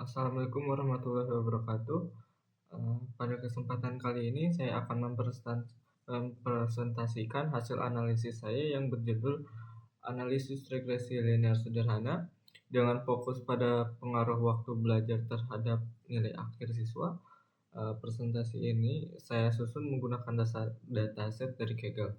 Assalamualaikum warahmatullahi wabarakatuh. Pada kesempatan kali ini saya akan mempresentasikan hasil analisis saya yang berjudul Analisis Regresi Linear Sederhana dengan fokus pada pengaruh waktu belajar terhadap nilai akhir siswa. Presentasi ini saya susun menggunakan dataset dari Kaggle.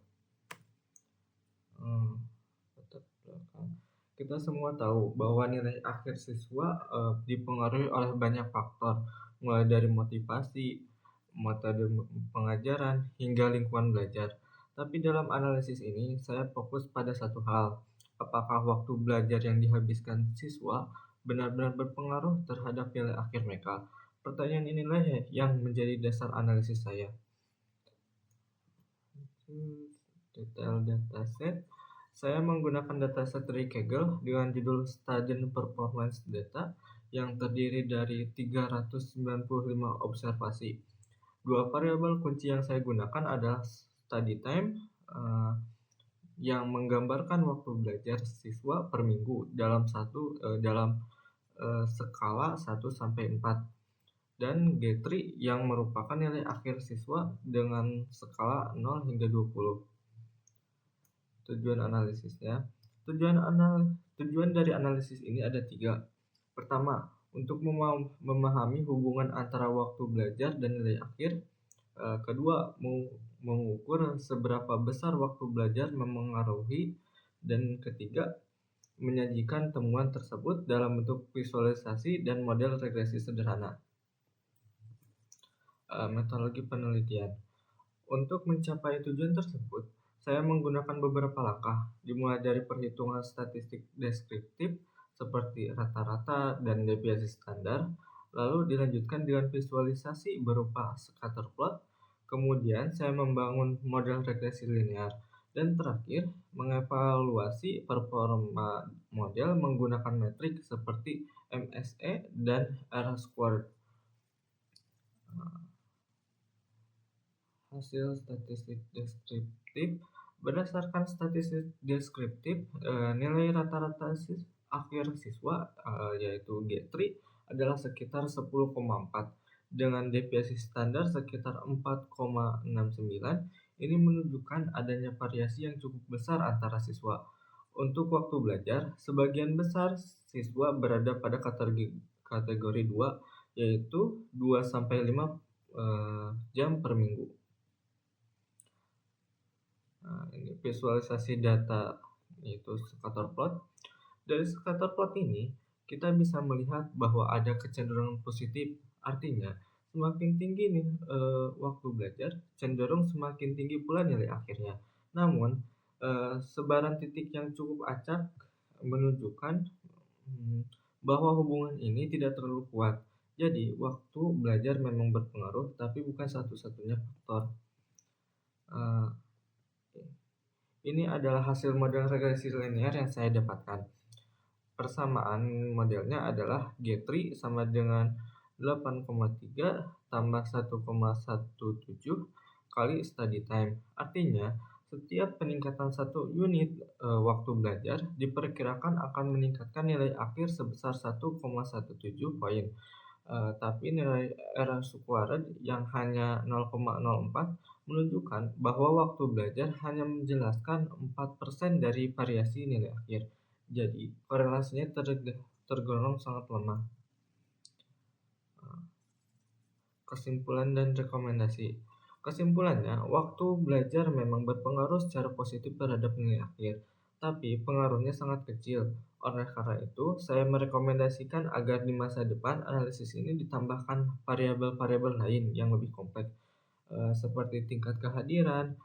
Kita semua tahu bahwa nilai akhir siswa dipengaruhi oleh banyak faktor, mulai dari motivasi, metode pengajaran, hingga lingkungan belajar. Tapi dalam analisis ini, saya fokus pada satu hal, apakah waktu belajar yang dihabiskan siswa benar-benar berpengaruh terhadap nilai akhir mereka. Pertanyaan inilah yang menjadi dasar analisis saya. Detail dataset. Saya menggunakan dataset dari Kaggle dengan judul Student Performance Data yang terdiri dari 395 observasi. Dua variabel kunci yang saya gunakan adalah study time yang menggambarkan waktu belajar siswa per minggu dalam skala 1 sampai 4 dan G3 yang merupakan nilai akhir siswa dengan skala 0 hingga 20. Tujuan analisisnya. Tujuan dari analisis ini ada 3. Pertama, untuk memahami hubungan antara waktu belajar dan nilai akhir. Kedua, mengukur seberapa besar waktu belajar memengaruhi. Dan ketiga, menyajikan temuan tersebut dalam bentuk visualisasi dan model regresi sederhana. Metodologi penelitian. Untuk mencapai tujuan tersebut, saya menggunakan beberapa langkah, dimulai dari perhitungan statistik deskriptif seperti rata-rata dan deviasi standar, lalu dilanjutkan dengan visualisasi berupa scatter plot, kemudian saya membangun model regresi linear, dan terakhir mengevaluasi performa model menggunakan metrik seperti MSE dan R-squared. Hasil statistik deskriptif. Berdasarkan statistik deskriptif, nilai rata-rata akhir siswa yaitu G3 adalah sekitar 10,4 dengan deviasi standar sekitar 4,69. Ini menunjukkan adanya variasi yang cukup besar antara siswa. Untuk waktu belajar, sebagian besar siswa berada pada kategori 2, yaitu 2 sampai 5 jam per minggu. Ini visualisasi data yaitu scatter plot. Dari scatter plot ini kita bisa melihat bahwa ada kecenderungan positif, artinya semakin tinggi waktu belajar, cenderung semakin tinggi pula nilai akhirnya. Namun sebaran titik yang cukup acak menunjukkan bahwa hubungan ini tidak terlalu kuat. Jadi waktu belajar memang berpengaruh, tapi bukan satu-satunya faktor. Ini adalah hasil model regresi linear yang saya dapatkan. Persamaan modelnya adalah G3 sama dengan 8,3 tambah 1,17 kali study time. Artinya, setiap peningkatan 1 unit waktu belajar diperkirakan akan meningkatkan nilai akhir sebesar 1,17 poin. Tapi nilai R-squared yang hanya 0,04 menunjukkan bahwa waktu belajar hanya menjelaskan 4% dari variasi nilai akhir. Jadi, korelasinya tergolong sangat lemah. Kesimpulan dan rekomendasi. Kesimpulannya, waktu belajar memang berpengaruh secara positif terhadap nilai akhir, tapi pengaruhnya sangat kecil. Oleh karena itu, saya merekomendasikan agar di masa depan analisis ini ditambahkan variabel-variabel lain yang lebih kompleks, seperti tingkat kehadiran,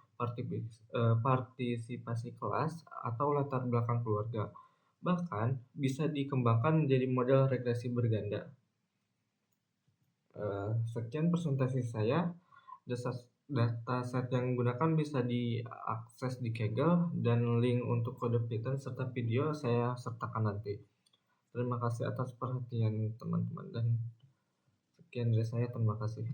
partisipasi kelas, atau latar belakang keluarga. Bahkan bisa dikembangkan menjadi model regresi berganda. Sekian presentasi saya. Dataset yang digunakan bisa diakses di Kaggle dan link untuk kode Python serta video saya sertakan nanti. Terima kasih atas perhatian teman-teman dan sekian dari saya. Terima kasih.